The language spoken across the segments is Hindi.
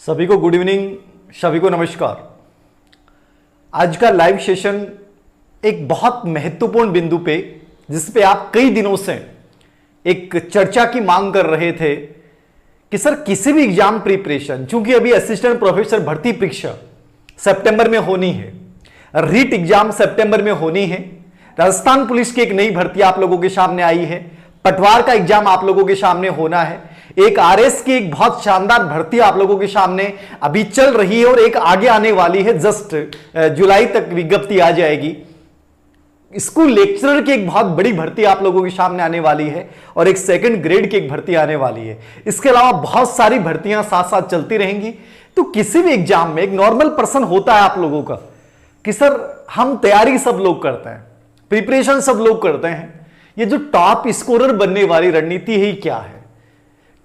सभी को गुड इवनिंग, सभी को नमस्कार। आज का लाइव सेशन एक बहुत महत्वपूर्ण बिंदु पे, जिस पे आप कई दिनों से एक चर्चा की मांग कर रहे थे कि सर किसी भी एग्जाम प्रिपरेशन, चूंकि अभी असिस्टेंट प्रोफेसर भर्ती परीक्षा सितंबर में होनी है, रीट एग्जाम सितंबर में होनी है, राजस्थान पुलिस की एक नई भर्ती आप लोगों के सामने आई है, पटवार का एग्जाम आप लोगों के सामने होना है, एक आरएस की एक बहुत शानदार भर्ती आप लोगों के सामने अभी चल रही है और एक आगे आने वाली है, जस्ट जुलाई तक विज्ञप्ति आ जाएगी। स्कूल लेक्चरर की एक बहुत बड़ी भर्ती आप लोगों के सामने आने वाली है और एक सेकंड ग्रेड की एक भर्ती आने वाली है। इसके अलावा बहुत सारी भर्तियां साथ साथ चलती रहेंगी। तो किसी भी एग्जाम में एक नॉर्मल पर्सन होता है आप लोगों का कि सर हम तैयारी सब लोग करते हैं, प्रिपरेशन सब लोग करते हैं, ये जो टॉप स्कोरर बनने वाली रणनीति है क्या है?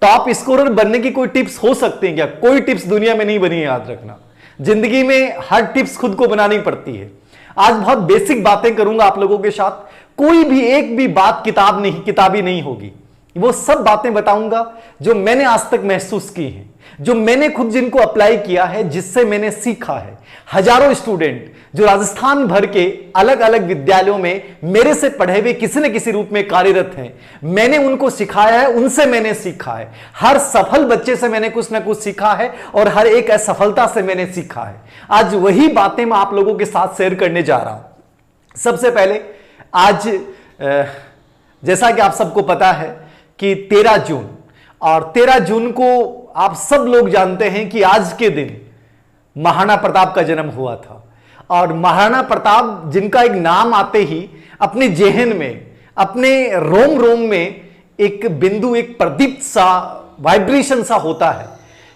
टॉप स्कोरर बनने की कोई टिप्स हो सकती है क्या? कोई टिप्स दुनिया में नहीं बनी है, याद रखना। जिंदगी में हर टिप्स खुद को बनानी पड़ती है। आज बहुत बेसिक बातें करूंगा आप लोगों के साथ, कोई भी एक भी बात किताबी नहीं होगी। वो सब बातें बताऊंगा जो मैंने आज तक महसूस की हैं, जो मैंने खुद जिनको अप्लाई किया है, जिससे मैंने सीखा है। हजारों स्टूडेंट जो राजस्थान भर के अलग अलग विद्यालयों में मेरे से पढ़े हुए किसी न किसी रूप में कार्यरत हैं, मैंने उनको सिखाया है, उनसे मैंने सीखा है। हर सफल बच्चे से मैंने कुछ ना कुछ सीखा है और हर एक असफलता से मैंने सीखा है। आज वही बातें मैं आप लोगों के साथ शेयर करने जा रहा हूं। सबसे पहले आज जैसा कि आप सबको पता है कि 13 जून, और 13 जून को आप सब लोग जानते हैं कि आज के दिन महाराणा प्रताप का जन्म हुआ था। और महाराणा प्रताप जिनका एक नाम आते ही अपने जेहन में, अपने रोम रोम में एक बिंदु, एक प्रदीप्त सा वाइब्रेशन सा होता है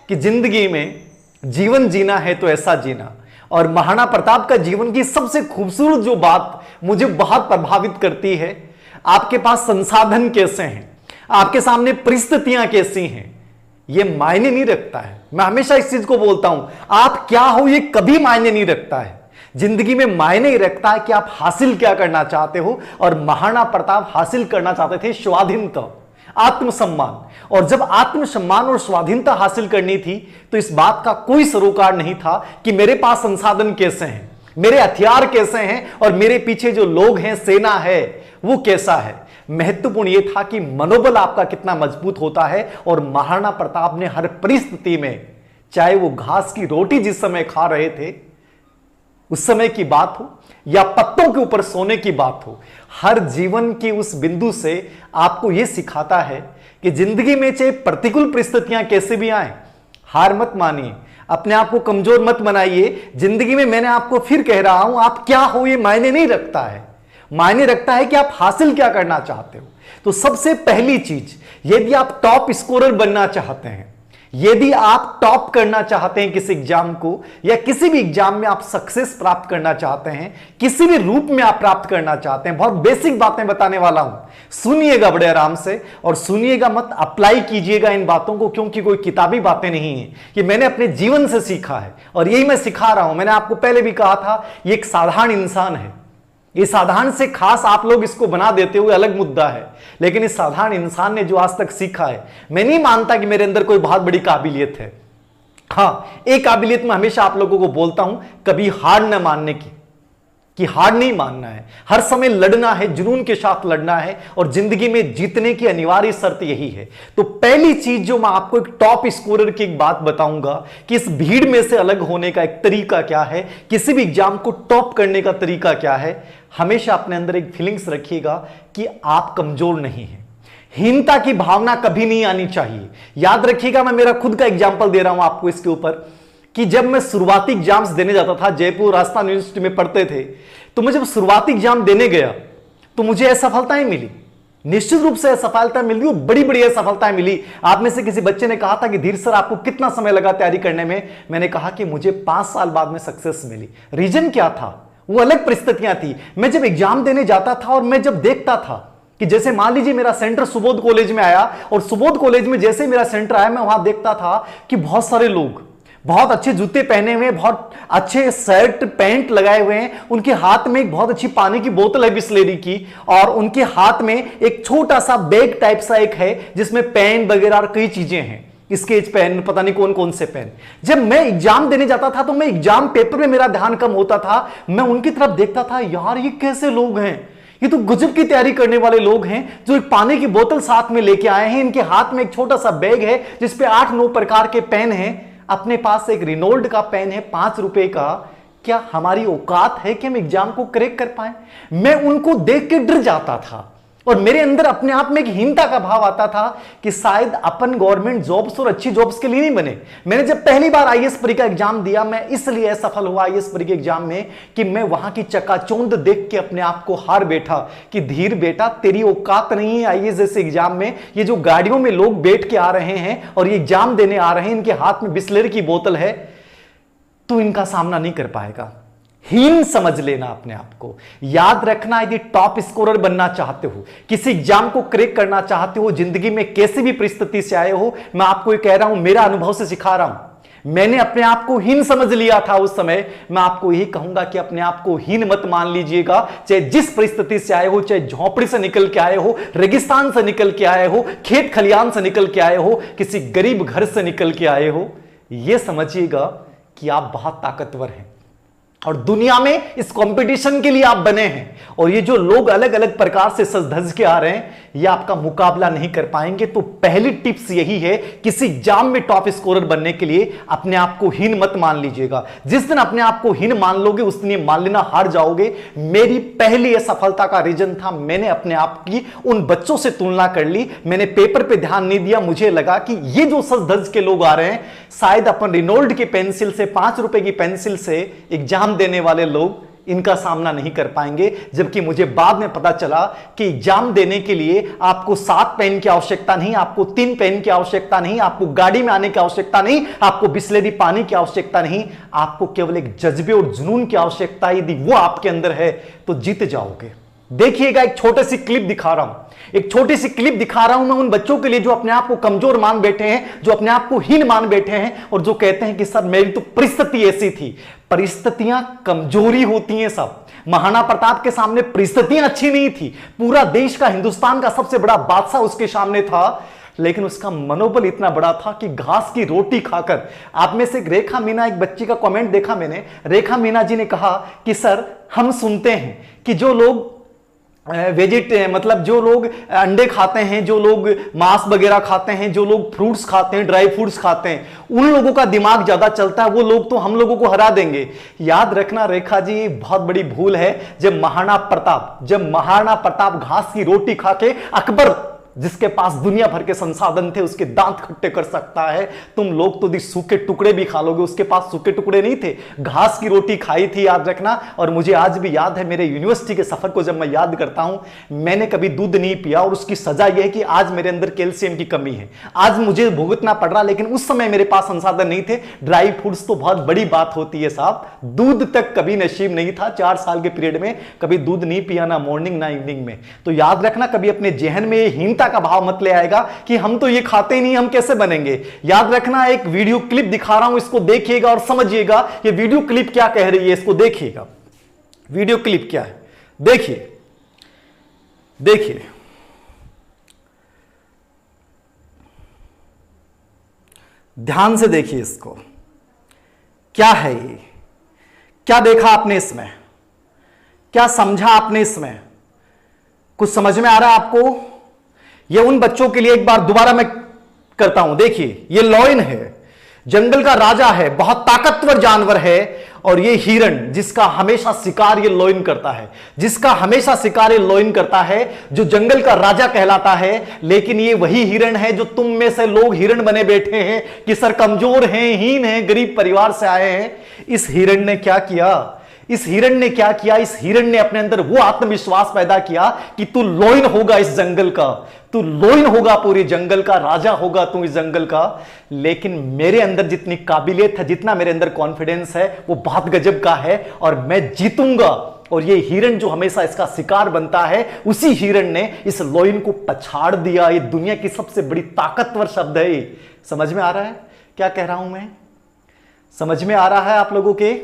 कि जिंदगी में जीवन जीना है तो ऐसा जीना। और महाराणा प्रताप का जीवन की सबसे खूबसूरत जो बात मुझे बहुत प्रभावित करती है, आपके पास संसाधन कैसे हैं, आपके सामने परिस्थितियां कैसी हैं, ये मायने नहीं रखता है। मैं हमेशा इस चीज को बोलता हूं, आप क्या हो ये कभी मायने नहीं रखता है। जिंदगी में मायने ही रखता है कि आप हासिल क्या करना चाहते हो। और महाराणा प्रताप हासिल करना चाहते थे स्वाधीनता, आत्मसम्मान। और जब आत्मसम्मान और स्वाधीनता हासिल करनी थी तो इस बात का कोई सरोकार नहीं था कि मेरे पास संसाधन कैसे हैं, मेरे हथियार कैसे हैं और मेरे पीछे जो लोग हैं, सेना है, वो कैसा है। महत्वपूर्ण यह था कि मनोबल आपका कितना मजबूत होता है। और महाराणा प्रताप ने हर परिस्थिति में, चाहे वो घास की रोटी जिस समय खा रहे थे उस समय की बात हो या पत्तों के ऊपर सोने की बात हो, हर जीवन की उस बिंदु से आपको यह सिखाता है कि जिंदगी में चाहे प्रतिकूल परिस्थितियां कैसे भी आए, हार मत मानिए, अपने आप को कमजोर मत बनाइए। जिंदगी में मैंने आपको फिर कह रहा हूं, आप क्या हो ये मायने नहीं रखता है, मायने रखता है कि आप हासिल क्या करना चाहते हो। तो सबसे पहली चीज, यदि आप टॉप स्कोरर बनना चाहते हैं, यदि आप टॉप करना चाहते हैं किसी एग्जाम को, या किसी भी एग्जाम में आप सक्सेस प्राप्त करना चाहते हैं, किसी भी रूप में आप प्राप्त करना चाहते हैं, बहुत बेसिक बातें बताने वाला हूं, सुनिएगा बड़े आराम से और सुनिएगा मत, अप्लाई कीजिएगा इन बातों को, क्योंकि कोई किताबी बातें नहीं है, ये मैंने अपने जीवन से सीखा है और यही मैं सिखा रहा हूं। मैंने आपको पहले भी कहा था, ये एक साधारण इंसान है। ये साधारण से खास आप लोग इसको बना देते हुए अलग मुद्दा है, लेकिन इस साधारण इंसान ने जो आज तक सीखा है, मैं नहीं मानता कि मेरे अंदर कोई बहुत बड़ी काबिलियत है। हाँ, एक काबिलियत मैं हमेशा आप लोगों को बोलता हूं, कभी हार न मानने की, कि हार नहीं मानना है, हर समय लड़ना है, जुनून के साथ लड़ना है और जिंदगी में जीतने की अनिवार्य शर्त यही है। तो पहली चीज जो मैं आपको एक टॉप स्कोरर की एक बात बताऊंगा कि इस भीड़ में से अलग होने का एक तरीका क्या है, किसी भी एग्जाम को टॉप करने का तरीका क्या है। हमेशा अपने अंदर एक फीलिंग्स रखिएगा कि आप कमजोर नहीं हैं, हीनता की भावना कभी नहीं आनी चाहिए। याद रखिएगा, मैं मेरा खुद का एग्जाम्पल दे रहा हूं आपको इसके ऊपर, कि जब मैं शुरुआती एग्जाम्स देने जाता था, जयपुर राजस्थान यूनिवर्सिटी में पढ़ते थे, तो मैं जब शुरुआती एग्जाम देने गया तो मुझे असफलताएं मिली, निश्चित रूप से असफलता मिली, बड़ी बड़ी असफलताएं मिली। आप में से किसी बच्चे ने कहा था कि धीर सर आपको कितना समय लगा तैयारी करने में? मैंने कहा कि मुझे 5 साल बाद में सक्सेस मिली। रीजन क्या था? वो अलग परिस्थितियां थी। मैं जब एग्जाम देने जाता था और मैं जब देखता था कि जैसे मान लीजिए मेरा सेंटर सुबोध कॉलेज में आया, और सुबोध कॉलेज में जैसे मेरा सेंटर आया, मैं वहां देखता था कि बहुत सारे लोग बहुत अच्छे जूते पहने हुए, बहुत अच्छे शर्ट पैंट लगाए हुए हैं, उनके हाथ में एक बहुत अच्छी पानी की बोतल है बिस्लेरी की, और उनके हाथ में एक छोटा सा बैग टाइप सा एक है जिसमें पेन वगैरह और कई चीजें हैं। स्केच पेन, पता नहीं कौन कौन से पेन। जब मैं एग्जाम देने जाता था तो मैं एग्जाम पेपर में मेरा ध्यान कम होता था, मैं उनकी तरफ देखता था, यार ये कैसे लोग हैं, ये तो गजब की तैयारी करने वाले लोग हैं जो एक पानी की बोतल साथ में लेके आए हैं, इनके हाथ में एक छोटा सा बैग है जिसपे 8-9 प्रकार के पेन हैं, अपने पास एक रिनोल्ड का पेन है 5 रुपए का। क्या हमारी औकात है कि हम एग्जाम को क्रैक कर पाए? मैं उनको देख के डर जाता था और मेरे अंदर अपने आप में एक हीनता का भाव आता था कि शायद अपन गवर्नमेंट जॉब्स और अच्छी जॉब्स के लिए नहीं बने। मैंने जब पहली बार आईएएस परी का एग्जाम दिया, मैं इसलिए असफल हुआ आईएएस परी के एग्जाम में कि मैं वहां की चकाचौंध देख के अपने आप को हार बैठा कि धीर बेटा, तेरी औकात नहीं है आईएएस जैसे एग्जाम में। ये जो गाड़ियों में लोग बैठ के आ रहे हैं और ये एग्जाम देने आ रहे हैं, इनके हाथ में बिस्लेरी की बोतल है, तो इनका सामना नहीं कर पाएगा। हीन समझ लेना अपने आप को। याद रखना, यदि टॉप स्कोरर बनना चाहते हो, किसी एग्जाम को क्रैक करना चाहते हो, जिंदगी में कैसी भी परिस्थिति से आए हो, मैं आपको ये कह रहा हूं, मेरा अनुभव से सिखा रहा हूं। मैंने अपने आप को हीन समझ लिया था उस समय। मैं आपको यही कहूंगा कि अपने आप को हीन मत मान लीजिएगा। चाहे जिस परिस्थिति से आए हो, चाहे झोंपड़ी से निकल के आए हो, रेगिस्तान से निकल के आए हो, खेत खलियान से निकल के आए हो, किसी गरीब घर से निकल के आए हो, यह समझिएगा कि आप बहुत ताकतवर हैं और दुनिया में इस कंपटीशन के लिए आप बने हैं। और ये जो लोग अलग अलग प्रकार से सज धज के आ रहे हैं, ये आपका मुकाबला नहीं कर पाएंगे। तो पहली टिप्स यही है, किसी एग्जाम में टॉप स्कोरर बनने के लिए अपने आप को हीन मत मान लीजिएगा। जिस दिन अपने आप को हीन मान लोगे, उस दिन ये मान लेना हार जाओगे। मेरी पहली असफलता का रीजन था, मैंने अपने आप की उन बच्चों से तुलना कर ली, मैंने पेपर पे ध्यान नहीं दिया। मुझे लगा कि ये जो सज धज के लोग आ रहे हैं, शायद अपन रिनोल्ड की पेंसिल से, 5 रुपए की पेंसिल से एग्जाम देने वाले लोग इनका सामना नहीं कर पाएंगे। जबकि मुझे बाद में पता चला कि एग्जाम देने के लिए आपको 7 पेन की आवश्यकता नहीं, आपको 3 पेन की आवश्यकता नहीं, आपको गाड़ी में आने की आवश्यकता नहीं, आपको बिस्लेरी पानी की आवश्यकता नहीं, आपको केवल एक जज्बे और जुनून की आवश्यकता है। यदि वो आपके अंदर है तो जीत जाओगे। देखिएगा, एक छोटी सी क्लिप दिखा रहा हूं, एक छोटी सी क्लिप दिखा रहा हूं मैं उन बच्चों के लिए जो अपने आप को कमजोर मान बैठे हैं, जो अपने आप को हीन मान बैठे हैं और जो कहते हैं कि सर मेरी तो परिस्थिति ऐसी थी। परिस्थितियां कमजोरी होती हैं सब। महाराणा प्रताप के सामने परिस्थितियां अच्छी नहीं थी, पूरा देश का, हिंदुस्तान का सबसे बड़ा बादशाह उसके सामने था, लेकिन उसका मनोबल इतना बड़ा था कि घास की रोटी खाकर। आप में से एक रेखा मीना, एक बच्ची का कमेंट देखा मैंने, रेखा मीना जी ने कहा कि सर हम सुनते हैं कि जो लोग मतलब जो लोग अंडे खाते हैं, जो लोग मांस वगैरह खाते हैं, जो लोग फ्रूट्स खाते हैं, ड्राई फ्रूट्स खाते हैं, उन लोगों का दिमाग ज्यादा चलता है, वो लोग तो हम लोगों को हरा देंगे। याद रखना रेखा जी, बहुत बड़ी भूल है। जब महाराणा प्रताप घास की रोटी खा के, अकबर जिसके पास दुनिया भर के संसाधन थे, उसके दांत खट्टे कर सकता है, तुम लोग तो सूखे टुकड़े भी खा लोगे। उसके पास सूखे टुकड़े नहीं थे, घास की रोटी खाई थी, याद रखना। और मुझे आज भी याद है, मेरे यूनिवर्सिटी के सफर को जब मैं याद करता हूं, मैंने कभी दूध नहीं पिया और उसकी सजा यह है कि आज मेरे अंदर कैल्शियम की कमी है, आज मुझे भुगतना पड़ रहा। लेकिन उस समय मेरे पास संसाधन नहीं थे। ड्राई फ्रूट्स तो बहुत बड़ी बात होती है साहब, दूध तक कभी नसीब नहीं था। 4 साल के पीरियड में कभी दूध नहीं पिया, ना मॉर्निंग ना इवनिंग में। तो याद रखना, कभी अपने जहन में हीनता का भाव मत ले आएगा कि हम तो ये खाते ही नहीं, हम कैसे बनेंगे। याद रखना, एक वीडियो क्लिप दिखा रहा हूं, इसको देखिएगा और समझिएगा ये वीडियो क्लिप क्या कह रही है। इसको देखिएगा, वीडियो क्लिप क्या है, देखिए देखिए। ध्यान से देखिए इसको, क्या है ये, क्या देखा आपने इसमें, क्या समझा आपने इसमें, कुछ समझ में आ रहा है आपको? ये उन बच्चों के लिए एक बार दोबारा मैं करता हूं। देखिए, ये लॉयन है, जंगल का राजा है, बहुत ताकतवर जानवर है। और ये हिरण, जिसका हमेशा शिकार ये लॉयन करता है, जिसका हमेशा शिकार ये लॉयन करता है, जो जंगल का राजा कहलाता है। लेकिन ये वही हिरण है जो तुम में से लोग हिरण बने बैठे हैं कि सर कमजोर हैं, हीन हैं, गरीब परिवार से आए हैं। इस हिरण ने क्या किया, इस हिरण ने क्या किया? इस हिरण ने अपने अंदर वो आत्मविश्वास पैदा किया कि तू लॉयन होगा इस जंगल का, तू लॉयन होगा पूरे जंगल का, राजा होगा तू इस जंगल का। लेकिन मेरे अंदर जितनी काबिलियत है, जितना मेरे अंदर कॉन्फिडेंस है, वो बहुत गजब का है और मैं जीतूंगा। और ये हिरण जो हमेशा इसका शिकार बनता है, उसी हिरण ने इस लॉयन को पछाड़ दिया। ये दुनिया की सबसे बड़ी ताकतवर शब्द है। समझ में आ रहा है क्या कह रहा हूं मैं? समझ में आ रहा है आप लोगों के?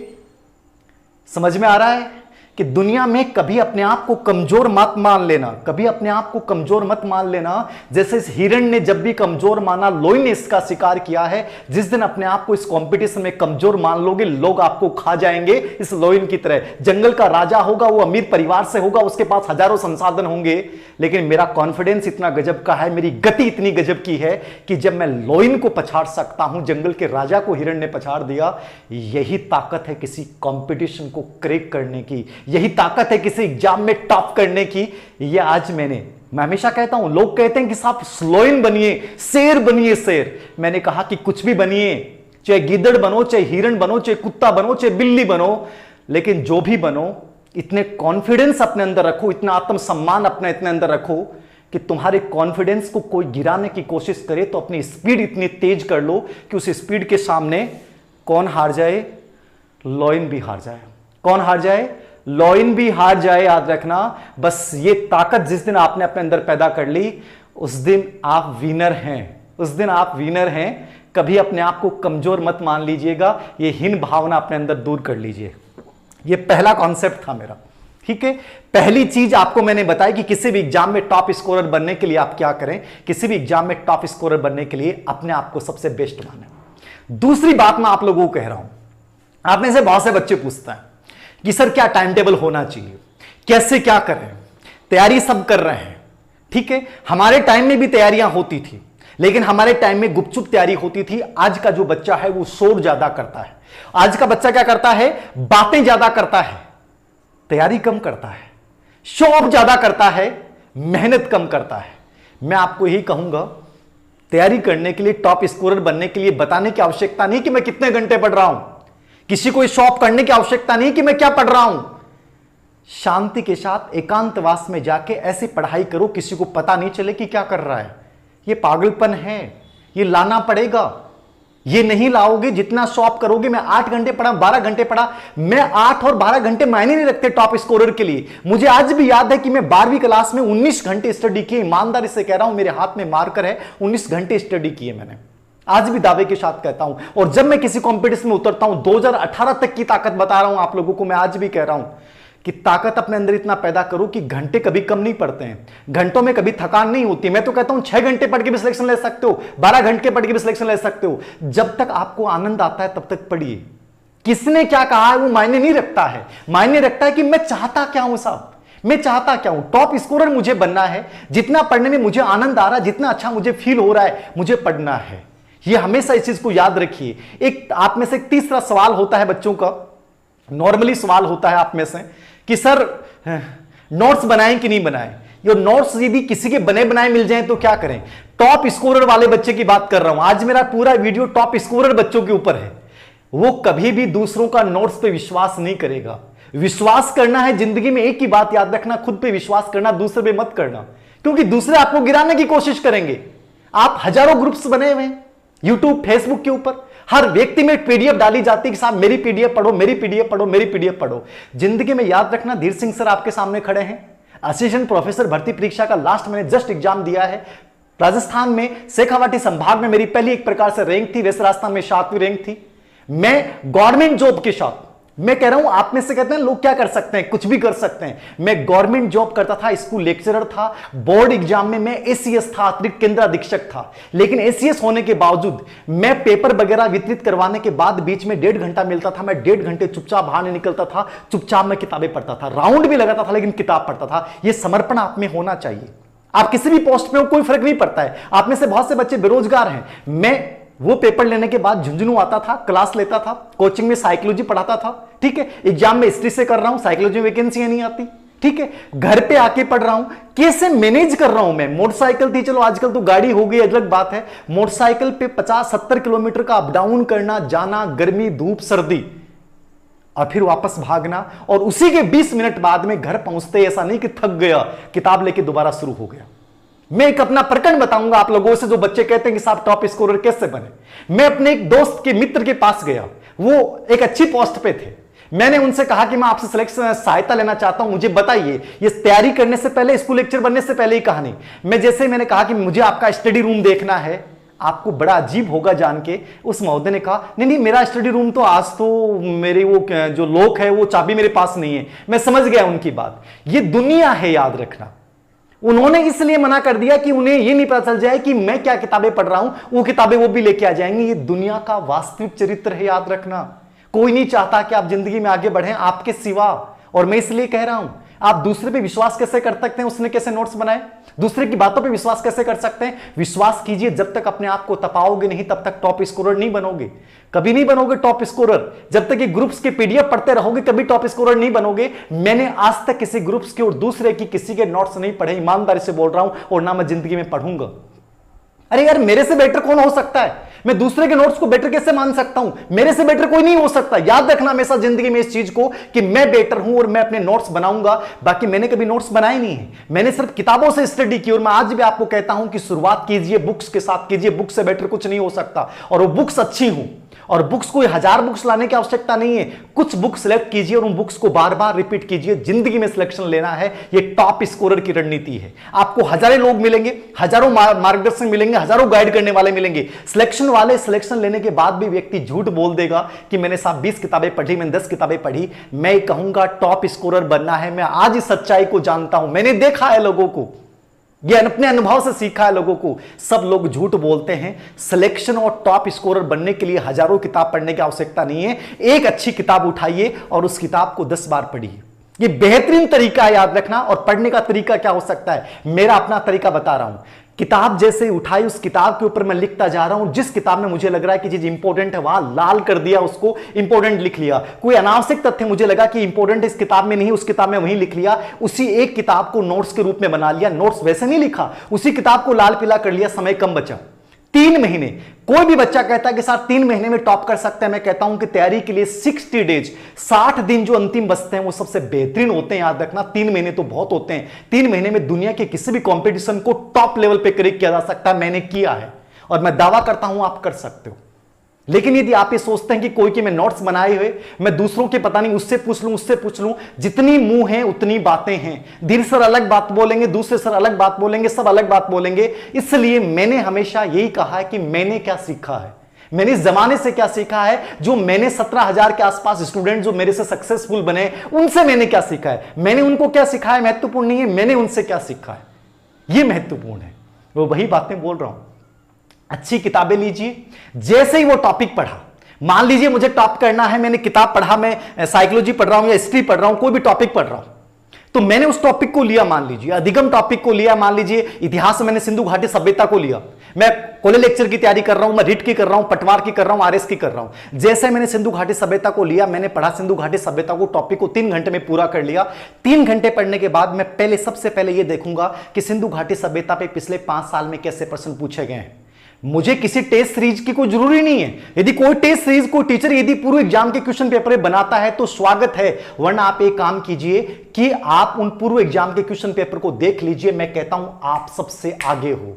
समझ में आ रहा है? कि दुनिया में कभी अपने आप को कमजोर मत मान लेना, कभी अपने आप को कमजोर मत मान लेना। जैसे इस हिरण ने जब भी कमजोर माना, लोइन ने इसका शिकार किया है। जिस दिन अपने आप को इस कंपटीशन में कमजोर मान लोगे, लोग आपको खा जाएंगे इस लोइन की तरह। जंगल का राजा होगा, वो अमीर परिवार से होगा, उसके पास हजारों संसाधन होंगे, लेकिन मेरा कॉन्फिडेंस इतना गजब का है, मेरी गति इतनी गजब की है कि जब मैं लोइन को पछाड़ सकता हूं, जंगल के राजा को हिरण ने पछाड़ दिया। यही ताकत है किसी कंपटीशन को क्रैक करने की, यही ताकत है किसी एग्जाम में टॉप करने की। ये आज मैं हमेशा कहता हूं, लोग कहते हैं कि साहब लोइन बनिए, शेर बनिए, शेर। मैंने कहा कि कुछ भी बनिए, चाहे गिद्दड़ बनो, चाहे हिरण बनो, चाहे कुत्ता बनो, चाहे बिल्ली बनो, लेकिन जो भी बनो, इतने कॉन्फिडेंस अपने अंदर रखो, इतना आत्मसम्मान अपने इतने अंदर रखो कि तुम्हारे कॉन्फिडेंस को कोई गिराने की कोशिश करे तो अपनी स्पीड इतनी तेज कर लो कि उस स्पीड के सामने कौन हार जाए? लॉइन भी हार जाए। कौन हार जाए? लॉइन भी हार जाए। याद रखना, बस ये ताकत जिस दिन आपने अपने अंदर पैदा कर ली, उस दिन आप विनर हैं, उस दिन आप विनर हैं। कभी अपने आप को कमजोर मत मान लीजिएगा, ये हीन भावना अपने अंदर दूर कर लीजिए। ये पहला कॉन्सेप्ट था मेरा, ठीक है। पहली चीज आपको मैंने बताई कि किसी भी एग्जाम में टॉप स्कोरर बनने के लिए आप क्या करें। किसी भी एग्जाम में टॉप स्कोरर बनने के लिए अपने आप को सबसे बेस्ट माने। दूसरी बात मैं आप लोगों को कह रहा हूं, आप में से बहुत से बच्चे पूछते हैं कि सर क्या टाइम टेबल होना चाहिए, कैसे क्या करें, तैयारी सब कर रहे हैं, ठीक है। हमारे टाइम में भी तैयारियां होती थी, लेकिन हमारे टाइम में गुपचुप तैयारी होती थी। आज का जो बच्चा है वो शोर ज्यादा करता है। आज का बच्चा क्या करता है? बातें ज्यादा करता है, तैयारी कम करता है, शो ऑफ ज्यादा करता है, मेहनत कम करता है। मैं आपको यही कहूंगा, तैयारी करने के लिए, टॉप स्कोरर बनने के लिए बताने की आवश्यकता नहीं कि मैं कितने घंटे पढ़ रहा हूं, किसी को शॉप करने की आवश्यकता नहीं कि मैं क्या पढ़ रहा हूं। शांति के साथ एकांतवास में जाके ऐसी पढ़ाई करो किसी को पता नहीं चले कि क्या कर रहा है। ये पागलपन है, ये लाना पड़ेगा। ये नहीं लाओगे, जितना शॉप करोगे। मैं 8 घंटे पढ़ा, 12 घंटे पढ़ा, मैं 8 और 12 घंटे मायने नहीं रखते टॉप स्कोरर के लिए। मुझे आज भी याद है कि मैं 12वीं क्लास में 19 घंटे स्टडी किए। ईमानदारी से कह रहा हूं, मेरे हाथ में मार्कर है, 19 घंटे स्टडी किए मैंने, आज भी दावे के साथ कहता हूं। और जब मैं किसी कंपटीशन में उतरता हूं, 2018 तक की ताकत बता रहा हूं आप लोगों को, मैं आज भी कह रहा हूं कि ताकत अपने अंदर इतना पैदा करो कि घंटे कभी कम नहीं पड़ते हैं, घंटों में कभी थकान नहीं होती। मैं तो कहता हूं 6 घंटे पढ़ के भी सिलेक्शन ले सकते हो, 12 घंटे पढ़ के भी सिलेक्शन ले सकते हो। जब तक आपको आनंद आता है तब तक पढ़िए। किसने क्या कहा है वो मायने नहीं रखता है, मायने रखता है कि मैं चाहता क्या हूं साहब, मैं चाहता क्या हूं। टॉप स्कोरर मुझे बनना है, जितना पढ़ने में मुझे आनंद आ रहा है, जितना अच्छा मुझे फील हो रहा है, मुझे पढ़ना है। ये हमेशा इस चीज को याद रखिए। एक आप में से एक तीसरा सवाल होता है बच्चों का, नॉर्मली सवाल होता है आप में से कि सर नोट्स बनाएं कि नहीं बनाएं। ये नोट्स यदि किसी के बने बनाए मिल जाएं तो क्या करें। टॉप स्कोरर वाले बच्चे की बात कर रहा हूं, आज मेरा पूरा वीडियो टॉप स्कोरर बच्चों के ऊपर है। वो कभी भी दूसरों का नोट्स पे विश्वास नहीं करेगा। विश्वास करना है जिंदगी में, एक ही बात याद रखना, खुद पे विश्वास करना, दूसरे पे मत करना, क्योंकि दूसरे आपको गिराने की कोशिश करेंगे। आप हजारों ग्रुप्स बने हुए हैं यूट्यूब, फेसबुक के ऊपर, हर व्यक्ति में पीडीएफ डाली जाती है कि साहब मेरी पीडीएफ पढ़ो, मेरी पीडीएफ पढ़ो, मेरी पीडीएफ पढ़ो। जिंदगी में याद रखना, धीर सिंह सर आपके सामने खड़े हैं, असिस्टेंट प्रोफेसर भर्ती परीक्षा का लास्ट मैंने जस्ट एग्जाम दिया है। राजस्थान में शेखावाटी संभाग में मेरी पहली एक प्रकार से रैंक थी, वैसे राजस्थान में 7वीं रैंक थी। मैं गवर्नमेंट जॉब के साथ, मैं कह रहा हूं आप में से कहते हैं लोग क्या कर सकते हैं, कुछ भी कर सकते हैं। मैं गवर्नमेंट जॉब करता था, स्कूल लेक्चरर था, बोर्ड एग्जाम में मैं एसीएस था, अतिरिक्त केंद्र अधीक्षक था। लेकिन एसीएस होने के बावजूद मैं पेपर वगैरह वितरित करवाने के बाद बीच में 1.5 घंटा मिलता था, मैं 1.5 घंटे चुपचाप बाहर नहीं निकलता था, चुपचाप मैं किताबें पढ़ता था, राउंड भी लगाता था लेकिन किताब पढ़ता था। यह समर्पण आप में होना चाहिए। आप किसी भी पोस्ट में हो, कोई फर्क नहीं पड़ता है। आप में से बहुत से बच्चे बेरोजगार हैं। मैं वो पेपर लेने के बाद झुंझुनू आता था, क्लास लेता था, कोचिंग में साइकोलॉजी पढ़ाता था, ठीक है। एग्जाम में हिस्ट्री से कर रहा हूं, साइकोलॉजी में वैकेंसी नहीं आती, ठीक है। घर पे आके पढ़ रहा हूं, कैसे मैनेज कर रहा हूं मैं। मोटरसाइकिल थी, चलो आजकल तो गाड़ी हो गई, अलग बात है। मोटरसाइकिल पे 50-70 किलोमीटर का अप डाउन करना, जाना, गर्मी, धूप, सर्दी, और फिर वापस भागना, और उसी के 20 मिनट बाद में घर पहुंचते ऐसा नहीं कि थक गया, किताब लेके दोबारा शुरू हो गया। मैं एक अपना प्रकरण बताऊंगा आप लोगों से, जो बच्चे कहते हैं कि साहब टॉप स्कोरर कैसे बने। मैं अपने एक दोस्त के मित्र के पास गया, वो एक अच्छी पोस्ट पे थे। मैंने उनसे कहा कि मैं आपसे सिलेक्शन सहायता लेना चाहता हूं, मुझे बताइए। ये तैयारी करने से पहले, स्कूल लेक्चर बनने से पहले ही कहानी। मैं जैसे मैंने कहा कि मुझे आपका स्टडी रूम देखना है, आपको बड़ा अजीब होगा जान के, उस महोदय ने कहा नहीं नहीं मेरा स्टडी रूम तो आज तो मेरे वो जो लॉक है वो चाबी मेरे पास नहीं है। मैं समझ गया उनकी बात। ये दुनिया है, याद रखना। उन्होंने इसलिए मना कर दिया कि उन्हें यह नहीं पता चल जाए कि मैं क्या किताबें पढ़ रहा हूं, वो किताबें वो भी लेके आ जाएंगी। ये दुनिया का वास्तविक चरित्र है, याद रखना। कोई नहीं चाहता कि आप जिंदगी में आगे बढ़ें आपके सिवा। और मैं इसलिए कह रहा हूं, आप दूसरे पे विश्वास कैसे कर सकते हैं, उसने कैसे नोट्स बनाए, दूसरे की बातों पे विश्वास कैसे कर सकते हैं। विश्वास कीजिए, जब तक अपने आप को तपाओगे नहीं तब तक टॉप स्कोरर नहीं बनोगे। कभी नहीं बनोगे टॉप स्कोरर। जब तक ये ग्रुप्स के पीडीएफ पढ़ते रहोगे कभी टॉप स्कोरर नहीं बनोगे। मैंने आज तक किसी ग्रुप्स के और दूसरे की किसी के नोट्स नहीं पढ़े, ईमानदारी से बोल रहा हूं, और ना मैं जिंदगी में पढ़ूंगा। अरे यार, मेरे से बेटर कौन हो सकता है? मैं दूसरे के नोट्स को बेटर कैसे मान सकता हूं? मेरे से बेटर कोई नहीं हो सकता। याद रखना हमेशा जिंदगी में इस चीज को कि मैं बेटर हूं और मैं अपने नोट्स बनाऊंगा। बाकी मैंने कभी नोट्स बनाए नहीं है, मैंने सिर्फ किताबों से स्टडी की। और मैं आज भी आपको कहता हूं कि शुरुआत कीजिए बुक्स के साथ कीजिए। बुक्स से बेटर कुछ नहीं हो सकता, और वो बुक्स अच्छी हूं। और बुक्स कोई 1000 बुक्स लाने की आवश्यकता नहीं है। कुछ बुक्स सेलेक्ट कीजिए और उन बुक्स को बार बार रिपीट कीजिए। जिंदगी में सिलेक्शन लेना है, ये टॉप स्कोरर की रणनीति है। आपको हजारों लोग मिलेंगे, हजारों मार्गदर्शक मिलेंगे, हजारों गाइड करने वाले मिलेंगे। सिलेक्शन वाले सिलेक्शन लेने के बाद भी व्यक्ति झूठ बोल देगा कि मैंने साहब 20 किताबें पढ़ी, मैंने 10 किताबें पढ़ी। मैं कहूंगा टॉप स्कोरर बनना है। मैं आज इस सच्चाई को जानता हूं, मैंने देखा है लोगों को, ये अपने अनुभव से सीखा है लोगों को। सब लोग झूठ बोलते हैं। सिलेक्शन और टॉप स्कोरर बनने के लिए हजारों किताब पढ़ने की आवश्यकता नहीं है। एक अच्छी किताब उठाइए और उस किताब को 10 बार पढ़िए। ये बेहतरीन तरीका है, याद रखना। और पढ़ने का तरीका क्या हो सकता है, मेरा अपना तरीका बता रहा हूं। किताब जैसे उठाई, उस किताब के ऊपर मैं लिखता जा रहा हूं। जिस किताब में मुझे लग रहा है कि चीज इंपॉर्टेंट है, वहां लाल कर दिया, उसको इंपॉर्टेंट लिख लिया। कोई अनावश्यक तथ्य मुझे लगा कि इंपॉर्टेंट इस किताब में नहीं, उस किताब में वहीं लिख लिया। उसी एक किताब को नोट्स के रूप में बना लिया। नोट्स वैसे नहीं लिखा, उसी किताब को लाल पीला कर लिया। समय कम बचा। 3 महीने। कोई भी बच्चा कहता है कि सर 3 महीने में टॉप कर सकते हैं। मैं कहता हूं कि तैयारी के लिए 60 डेज, 60 दिन जो अंतिम बचते हैं वो सबसे बेहतरीन होते हैं। याद रखना, 3 महीने तो बहुत होते हैं। 3 महीने में दुनिया के किसी भी कंपटीशन को टॉप लेवल पे क्रैक किया जा सकता है। मैंने किया है और मैं दावा करता हूं आप कर सकते हो। लेकिन यदि आप ये सोचते हैं कि कोई के मैं नोट्स बनाए हुए, मैं दूसरों के पता नहीं उससे पूछ लूं, उससे पूछ लूं, जितनी मुंह है उतनी बातें हैं। धीरे सर अलग बात बोलेंगे, दूसरे सर अलग बात बोलेंगे, सब अलग बात बोलेंगे। इसलिए मैंने हमेशा यही कहा है कि मैंने क्या सीखा है, मैंने इस जमाने से क्या सीखा है। जो मैंने 17,000 के आसपास स्टूडेंट जो मेरे से सक्सेसफुल बने, उनसे मैंने क्या सीखा है। मैंने उनको क्या सीखा है महत्वपूर्ण नहीं है, मैंने उनसे क्या सीखा है यह महत्वपूर्ण है। वो वही बातें बोल रहा हूं। अच्छी किताबें लीजिए। जैसे ही वो टॉपिक पढ़ा, मान लीजिए मुझे टॉप करना है, मैंने किताब पढ़ा, मैं साइकोलॉजी पढ़ रहा हूं या हिस्ट्री पढ़ रहा हूं, कोई भी टॉपिक पढ़ रहा हूं, तो मैंने उस टॉपिक को लिया। मान लीजिए अधिगम टॉपिक को लिया, मान लीजिए इतिहास में मैंने सिंधु घाटी सभ्यता को लिया। मैं कॉलेज लेक्चर की तैयारी कर रहा हूं, मैं रिट की कर रहा हूं, पटवार की कर रहा हूं, आरएस की कर रहा हूं। जैसे मैंने सिंधु घाटी सभ्यता को लिया, मैंने पढ़ा सिंधु घाटी सभ्यता को, टॉपिक को 3 घंटे में पूरा कर लिया। 3 घंटे पढ़ने के बाद मैं पहले सबसे पहले यह देखूंगा कि सिंधु घाटी सभ्यता पे पिछले 5 साल में कैसे प्रश्न पूछे गए हैं। मुझे किसी टेस्ट सीरीज की कोई जरूरी नहीं है। यदि कोई टेस्ट सीरीज को टीचर यदि पूरे एग्जाम के क्वेश्चन पेपर बनाता है तो स्वागत है, वरना आप एक काम कीजिए कि आप उन पूर्व एग्जाम के क्वेश्चन पेपर को देख लीजिए। मैं कहता हूं आप सबसे आगे हो,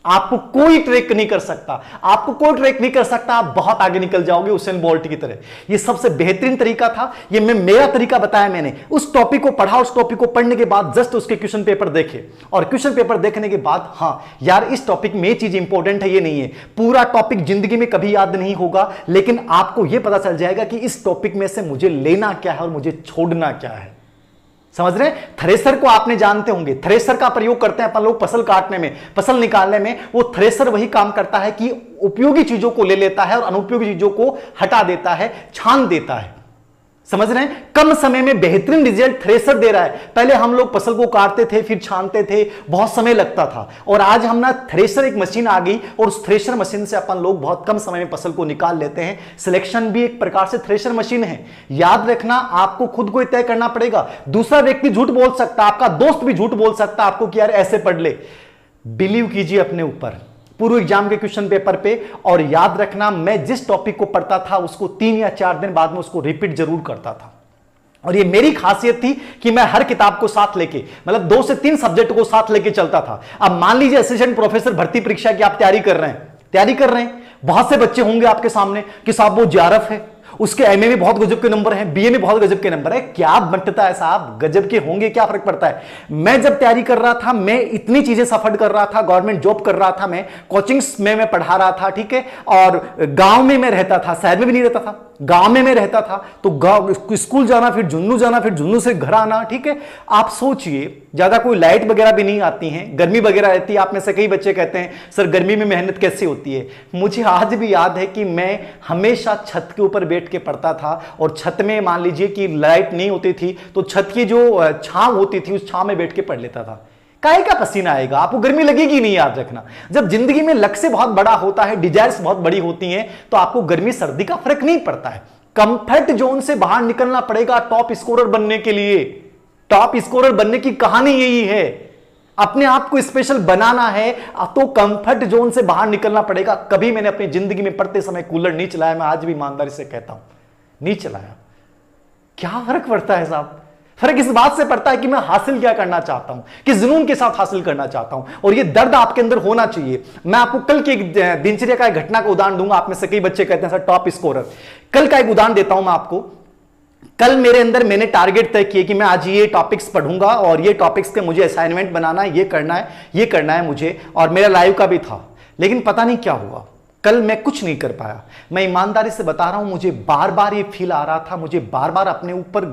आपको कोई ट्रैक नहीं कर सकता, आपको कोई ट्रैक नहीं कर सकता। आप बहुत आगे निकल जाओगे उसेन बोल्ट की तरह। ये सबसे बेहतरीन तरीका था। ये मेरा तरीका बताया मैंने। उस टॉपिक को पढ़ा, उस टॉपिक को पढ़ने के बाद जस्ट उसके क्वेश्चन पेपर देखे, और क्वेश्चन पेपर देखने के बाद हाँ यार इस टॉपिक में ये चीज इंपॉर्टेंट है, ये नहीं है। पूरा टॉपिक जिंदगी में कभी याद नहीं होगा, लेकिन आपको यह पता चल जाएगा कि इस टॉपिक में से मुझे लेना क्या है और मुझे छोड़ना क्या है। समझ रहे हैं? थ्रेसर को आपने जानते होंगे, थ्रेसर का प्रयोग करते हैं अपन लोग फसल काटने में, फसल निकालने में। वो थ्रेसर वही काम करता है कि उपयोगी चीजों को ले लेता है और अनुपयोगी चीजों को हटा देता है, छान देता है। समझ रहे हैं? कम समय में बेहतरीन रिजल्ट थ्रेसर दे रहा है। पहले हम लोग फसल को काटते थे, फिर छानते थे, बहुत समय लगता था। और आज हम ना थ्रेसर एक मशीन आ गई, और उस थ्रेसर मशीन से अपन लोग बहुत कम समय में फसल को निकाल लेते हैं। सिलेक्शन भी एक प्रकार से थ्रेसर मशीन है। याद रखना, आपको खुद को तय करना पड़ेगा। दूसरा व्यक्ति झूठ बोल सकता है, आपका दोस्त भी झूठ बोल सकता है आपको कि यार ऐसे पढ़ ले। बिलीव कीजिए अपने ऊपर, पूर्व एग्जाम के क्वेश्चन पेपर पे। और याद रखना, मैं जिस टॉपिक को पढ़ता था उसको 3 या 4 दिन बाद में उसको रिपीट जरूर करता था। और ये मेरी खासियत थी कि मैं हर किताब को साथ लेके, मतलब 2 से 3 सब्जेक्ट को साथ लेके चलता था। अब मान लीजिए असिस्टेंट प्रोफेसर भर्ती परीक्षा की आप तैयारी कर रहे हैं, बहुत से बच्चे होंगे आपके सामने कि साहब वो जेआरएफ है, उसके एमए में बहुत गजब के नंबर हैं, बीए में बहुत गजब के नंबर है, क्या बंटता है साहब, गजब के होंगे, क्या फर्क पड़ता है। मैं जब तैयारी कर रहा था, मैं इतनी चीजें सफर कर रहा था, गवर्नमेंट जॉब कर रहा था, मैं कोचिंग्स में मैं पढ़ा रहा था, ठीक है, और गांव में मैं रहता था, शहर में भी नहीं रहता था, गांव में मैं रहता था, तो गांव स्कूल जाना, फिर झुंझुनू जाना, फिर झुंझुनू से घर आना, ठीक है। आप सोचिए, ज्यादा कोई लाइट वगैरह भी नहीं आती है, गर्मी वगैरह रहती है। आप में से कई बच्चे कहते हैं सर गर्मी में मेहनत कैसे होती है। मुझे आज भी याद है कि मैं हमेशा छत के ऊपर बैठ के पढ़ता था, और छत में मान लीजिए कि लाइट नहीं होती थी तो छत की जो छांव होती थी उस छांव में बैठ के पढ़ लेता था। काहे का पसीना आएगा, आपको गर्मी लगेगी नहीं, याद रखना। जब जिंदगी में लक्ष्य बहुत बड़ा होता है, डिजायर्स बहुत बड़ी होती हैं, तो आपको गर्मी सर्दी का फर्क नहीं पड़ता है। कंफर्ट जोन से बाहर निकलना पड़ेगा टॉप स्कोरर बनने के लिए। टॉप स्कोरर बनने की कहानी यही है, अपने आप को स्पेशल बनाना है तो कंफर्ट जोन से बाहर निकलना पड़ेगा। कभी मैंने अपनी जिंदगी में पढ़ते समय कूलर नहीं चलाया, मैं आज भी ईमानदारी से कहता हूं, नहीं चलाया। क्या फर्क पड़ता है साहब, फर्क इस बात से पड़ता है कि मैं हासिल क्या करना चाहता हूं, किस जुनून के साथ हासिल करना चाहता हूं, और ये दर्द आपके अंदर होना चाहिए। मैं आपको कल की एक दिनचर्या का एक घटना का उदाहरण दूंगा। आप में से कई बच्चे कहते हैं सर टॉप स्कोरर, कल का एक उदाहरण देता हूं मैं आपको। कल मेरे अंदर मैंने टारगेट तय किए कि मैं आज ये टॉपिक्स पढ़ूंगा और ये टॉपिक्स के मुझे असाइनमेंट बनाना है, ये करना है मुझे, और मेरा लाइव का भी था। लेकिन पता नहीं क्या हुआ, कल मैं कुछ नहीं कर पाया। मैं ईमानदारी से बता रहा हूं, मुझे बार बार ये फील आ रहा था, मुझे बार बार अपने ऊपर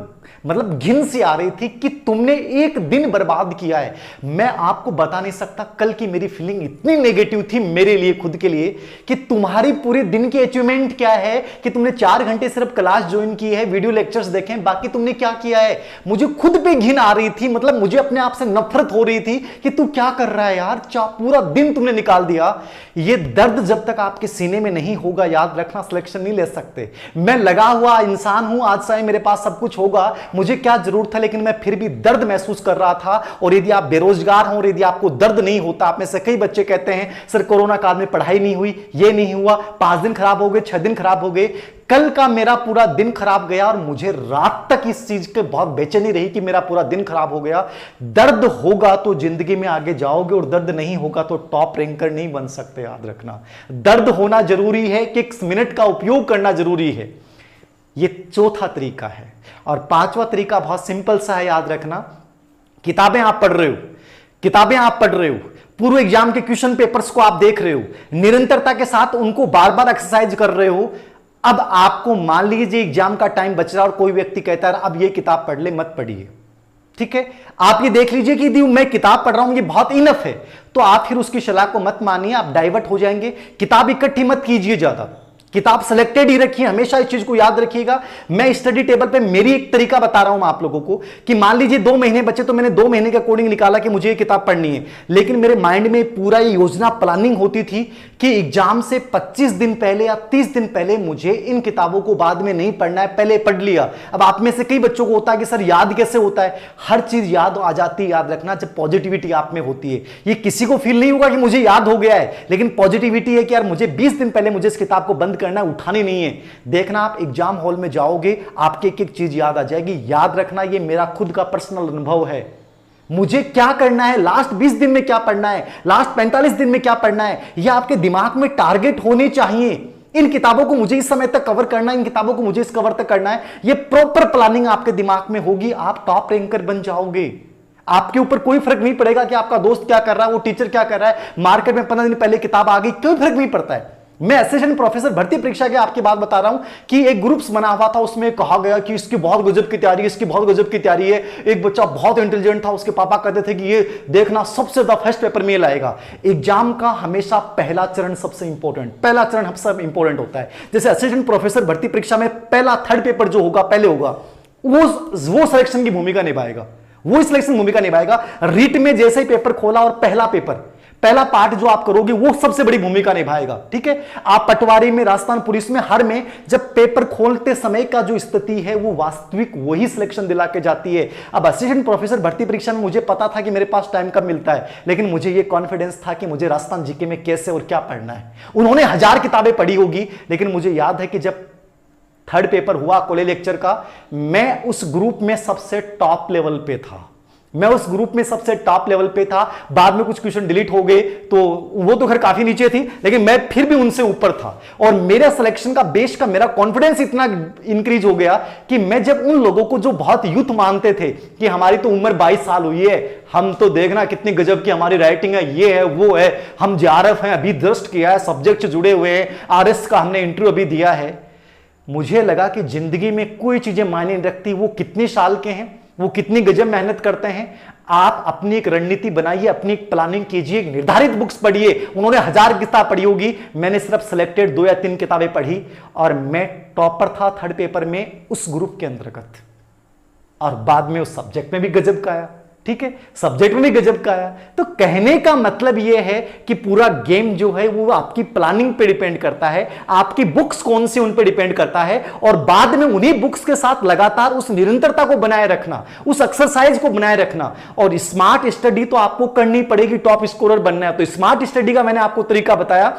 मतलब घिन सी आ रही थी कि तुमने एक दिन बर्बाद किया है। मैं आपको बता नहीं सकता, कल की मेरी फीलिंग इतनी नेगेटिव थी मेरे लिए, खुद के लिए, कि तुम्हारी पूरे दिन की अचीवमेंट क्या है कि तुमने 4 घंटे सिर्फ क्लास ज्वाइन की है, वीडियो लेक्चर्स देखे, बाकी तुमने क्या किया है। मुझे खुद पे घिन आ रही थी, मतलब मुझे अपने आप से नफरत हो रही थी कि तू क्या कर रहा है यार, पूरा दिन तुमने निकाल दिया। ये दर्द जब तक आपके सीने में नहीं होगा, याद रखना, सिलेक्शन नहीं ले सकते। मैं लगा हुआ इंसान हूं, आज से मेरे पास सब कुछ होगा, मुझे क्या जरूरत था, लेकिन मैं फिर भी दर्द महसूस कर रहा था। और यदि आप बेरोजगार हो और यदि आपको दर्द नहीं होता, आप में से कई बच्चे कहते हैं सर कोरोना काल में पढ़ाई नहीं हुई, ये नहीं हुआ, 5 दिन खराब हो गए, 6 दिन खराब हो गए। कल का मेरा पूरा दिन खराब गया और मुझे रात तक इस चीज के बहुत बेचैनी रही कि मेरा पूरा दिन खराब हो गया। दर्द होगा तो जिंदगी में आगे जाओगे, और दर्द नहीं होगा तो टॉप रैंकर नहीं बन सकते, याद रखना। दर्द होना जरूरी है कि 1 मिनट का उपयोग करना जरूरी है। ये चौथा तरीका है। और 5वां तरीका बहुत सिंपल सा है, याद रखना। किताबें आप पढ़ रहे हो, पूर्व एग्जाम के क्वेश्चन पेपर्स को आप देख रहे हो, निरंतरता के साथ उनको बार बार एक्सरसाइज कर रहे हो। अब आपको मान लीजिए एग्जाम का टाइम बच रहा है और कोई व्यक्ति कहता है अब ये किताब पढ़ ले, मत पढ़िए, ठीक है। आप ये देख लीजिए कि मैं किताब पढ़ रहा हूं, ये बहुत इनफ है, तो आप फिर उसकी सलाह को मत मानिए, आप डाइवर्ट हो जाएंगे। किताब इकट्ठी मत कीजिए ज्यादा, किताब सिलेक्टेड ही रखिए, हमेशा इस चीज को याद रखिएगा। मैं स्टडी टेबल पे मेरी एक तरीका बता रहा हूं आप लोगों को कि मान लीजिए 2 महीने बचे तो मैंने 2 महीने के अकॉर्डिंग निकाला कि मुझे ये किताब पढ़नी है, लेकिन मेरे माइंड में पूरा ये योजना प्लानिंग होती थी कि एग्जाम से 25 दिन पहले या 30 दिन पहले मुझे इन किताबों को बाद में नहीं पढ़ना है, पहले पढ़ लिया। अब आप में से कई बच्चों को होता है कि सर याद कैसे होता है, हर चीज याद आ जाती है, याद रखना, जब पॉजिटिविटी आप में होती है। ये किसी को फील नहीं होगा कि मुझे याद हो गया है, लेकिन पॉजिटिविटी है कि यार मुझे 20 दिन पहले मुझे इस किताब को बंद करना है, उठानी नहीं है। देखना आप एग्जाम हॉल में जाओगे, आपके एक एक चीज याद आ जाएगी। याद रखना, ये मेरा खुद का पर्सनल अनुभव है। मुझे क्या करना है, लास्ट 20 दिन में क्या पढ़ना है, लास्ट 45 दिन में क्या पढ़ना है, यह आपके दिमाग में टारगेट होने चाहिए। इन किताबों को मुझे इस समय तक कवर करना है, इन किताबों को मुझे इस कवर तक करना है। ये प्रॉपर प्लानिंग आपके दिमाग में होगी, आप टॉप रैंकर बन जाओगे। आपके ऊपर कोई फर्क नहीं पड़ेगा कि आपका दोस्त क्या कर रहा है, वो टीचर क्या कर रहा है, मार्केट में 15 दिन पहले किताब आ गई, कोई फर्क नहीं पड़ता है। मैं असिस्टेंट प्रोफेसर भर्ती परीक्षा के आपकी बात बता रहा हूं कि एक ग्रुप्स बना हुआ था, उसमें कहा गया कि इसकी बहुत गजब की तैयारी है, इसकी बहुत गजब की तैयारी है। एक बच्चा बहुत इंटेलिजेंट था, उसके पापा कहते थे कि ये देखना सबसे ज्यादा फर्स्ट पेपर में लाएगा। एग्जाम का हमेशा पहला चरण सबसे इंपॉर्टेंट, पहला चरण सबसे इंपॉर्टेंट होता है। जैसे असिस्टेंट प्रोफेसर भर्ती परीक्षा में पहला 3rd पेपर जो होगा पहले होगा, वो सिलेक्शन की भूमिका निभाएगा, वो सिलेक्शन भूमिका निभाएगा। रीट में जैसे ही पेपर खोला और पहला पार्ट जो आप करोगे वो सबसे बड़ी भूमिका निभाएगा, ठीक है। आप पटवारी में, राजस्थान पुलिस में, हर में जब पेपर खोलते समय का जो स्थिति है वो वास्तविक वही सिलेक्शन दिला के जाती है। अब असिस्टेंट प्रोफेसर भर्ती परीक्षा में मुझे पता था कि मेरे पास टाइम कब मिलता है, लेकिन मुझे ये कॉन्फिडेंस था कि मुझे राजस्थान जीके में कैसे और क्या पढ़ना है। उन्होंने 1000 किताबें पढ़ी होगी, लेकिन मुझे याद है कि जब 3rd पेपर हुआ कॉलेज लेक्चर का, मैं उस ग्रुप में सबसे टॉप लेवल पे था। मैं उस ग्रुप में सबसे टॉप लेवल पे था। बाद में कुछ क्वेश्चन डिलीट हो गए तो वो तो खैर काफी नीचे थी, लेकिन मैं फिर भी उनसे ऊपर था। और मेरा सिलेक्शन का बेस का मेरा कॉन्फिडेंस इतना इंक्रीज हो गया कि मैं जब उन लोगों को जो बहुत यूथ मानते थे कि हमारी तो उम्र 22 साल हुई है, हम तो देखना कितनी गजब की हमारी राइटिंग है, ये है वो है, हम जेआरएफ हैं, अभी जस्ट किया है, सब्जेक्ट से जुड़े हुए हैं, आरएस का हमने इंटरव्यू अभी दिया है। मुझे लगा कि जिंदगी में कोई चीजें मायने नहीं रखती, वो कितने साल के हैं, वो कितनी गजब मेहनत करते हैं। आप अपनी एक रणनीति बनाइए, अपनी एक प्लानिंग कीजिए, निर्धारित बुक्स पढ़िए। उन्होंने 1000 किताब पढ़ी होगी, मैंने सिर्फ सिलेक्टेड 2 या 3 किताबें पढ़ी और मैं टॉपर था 3rd पेपर में उस ग्रुप के अंतर्गत। और बाद में उस सब्जेक्ट में भी गजब का आया, ठीक है, सब्जेक्ट में भी गजब का आया। तो कहने का मतलब यह है कि पूरा गेम जो है वो आपकी प्लानिंग पे डिपेंड करता है, आपकी बुक्स कौन सी उन पे डिपेंड करता है, और बाद में उन्हीं बुक्स के साथ लगातार उस निरंतरता को बनाए रखना, उस एक्सरसाइज को बनाए रखना। और स्मार्ट स्टडी तो आपको करनी पड़ेगी, टॉप स्कोरर बनना है तो स्मार्ट स्टडी का मैंने आपको तरीका बताया।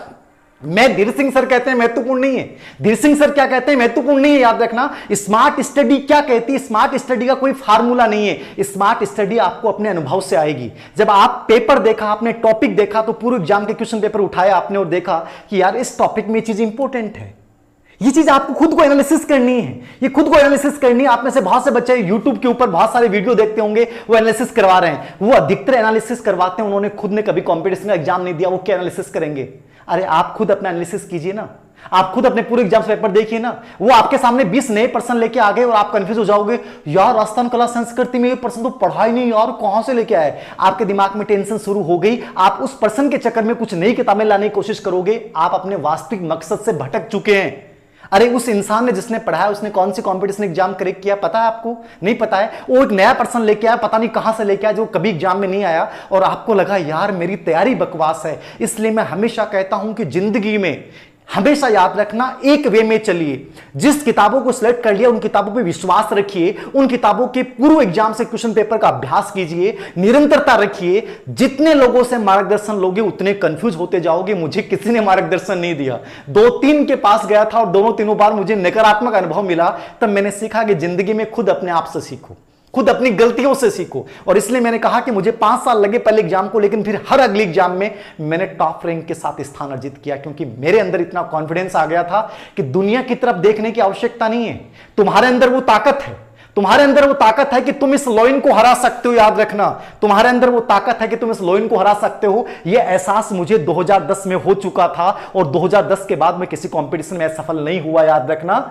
मैं धीर सिंह सर कहते हैं महत्वपूर्ण नहीं है, धीर सिंह सर क्या कहते हैं महत्वपूर्ण नहीं है, याद रखना। स्मार्ट स्टडी क्या कहती है, स्मार्ट स्टडी का कोई फार्मूला नहीं है। स्मार्ट स्टडी आपको अपने अनुभव से आएगी। जब आप पेपर देखा, आपने टॉपिक देखा, तो पूरे एग्जाम के क्वेश्चन पेपर उठाया आपने और देखा कि यार इस टॉपिक में ये चीज इंपॉर्टेंट है, ये चीज आपको खुद को एनालिसिस करनी है, ये खुद को एनालिसिस करनी है। आप में से बहुत से बच्चे यूट्यूब के ऊपर बहुत सारे वीडियो देखते होंगे, वो एनालिसिस करवा रहे हैं, वो अधिकतर एनालिसिस करवाते हैं, उन्होंने खुद ने कभी कॉम्पिटिशन का एग्जाम नहीं दिया, वो क्या एनालिसिस करेंगे। अरे आप खुद अपना एनालिसिस कीजिए ना, आप खुद अपने पूरे एग्जाम पेपर देखिए ना। वो आपके सामने 20 नए पर्सन लेके आ गए और आप कंफ्यूज हो जाओगे, यार राजस्थान कला संस्कृति में ये पर्सन तो पढ़ा ही नहीं यार, कहां से लेके आए। आपके दिमाग में टेंशन शुरू हो गई, आप उस पर्सन के चक्कर में कुछ नई किताबें लाने की कोशिश करोगे, आप अपने वास्तविक मकसद से भटक चुके हैं। अरे उस इंसान ने जिसने पढ़ाया उसने कौन सी कंपटीशन एग्जाम क्रैक किया पता है आपको? नहीं पता है। वो एक नया पर्सन लेके आया, पता नहीं कहां से लेके आया, जो कभी एग्जाम में नहीं आया, और आपको लगा यार मेरी तैयारी बकवास है। इसलिए मैं हमेशा कहता हूं कि जिंदगी में हमेशा याद रखना, एक वे में चलिए। जिस किताबों को सिलेक्ट कर लिया उन किताबों पे विश्वास रखिए, उन किताबों के पूर्व एग्जाम से क्वेश्चन पेपर का अभ्यास कीजिए, निरंतरता रखिए। जितने लोगों से मार्गदर्शन लोगे उतने कंफ्यूज होते जाओगे। मुझे किसी ने मार्गदर्शन नहीं दिया, 2-3 के पास गया था और दोनों तीनों बार मुझे नकारात्मक अनुभव मिला। तब मैंने सीखा कि जिंदगी में खुद अपने आप से सीखो, खुद अपनी गलतियों से सीखो। और इसलिए मैंने कहा कि मुझे 5 साल लगे पहले एग्जाम को, लेकिन फिर हर अगले एग्जाम में मैंने टॉप रैंक के साथ स्थान अर्जित किया, क्योंकि मेरे अंदर इतना कॉन्फिडेंस आ गया था कि दुनिया की तरफ देखने की आवश्यकता नहीं है। तुम्हारे अंदर वो ताकत है, तुम्हारे अंदर वो ताकत है कि तुम इस लॉइन को हरा सकते हो। याद रखना, तुम्हारे अंदर वो ताकत है कि तुम इस लॉइन को हरा सकते हो। यह एहसास मुझे 2010 में हो चुका था, और 2010 के बाद मैं किसी कंपटीशन में सफल नहीं हुआ। याद रखना,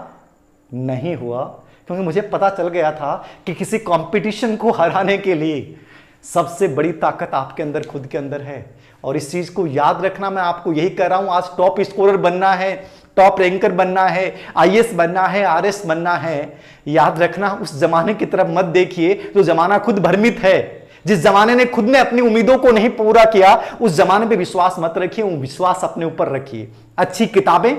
नहीं हुआ, क्योंकि मुझे पता चल गया था कि किसी कंपटीशन को हराने के लिए सबसे बड़ी ताकत आपके अंदर, खुद के अंदर है। और इस चीज को याद रखना, मैं आपको यही कह रहा हूं। आज टॉप स्कोरर बनना है, टॉप रैंकर बनना है, आईएएस बनना है, आरएस बनना है। याद रखना, उस जमाने की तरफ मत देखिए जो जमाना खुद भ्रमित है। जिस जमाने ने खुद ने अपनी उम्मीदों को नहीं पूरा किया, उस जमाने पे विश्वास मत रखिए, विश्वास अपने ऊपर रखिए। अच्छी किताबें,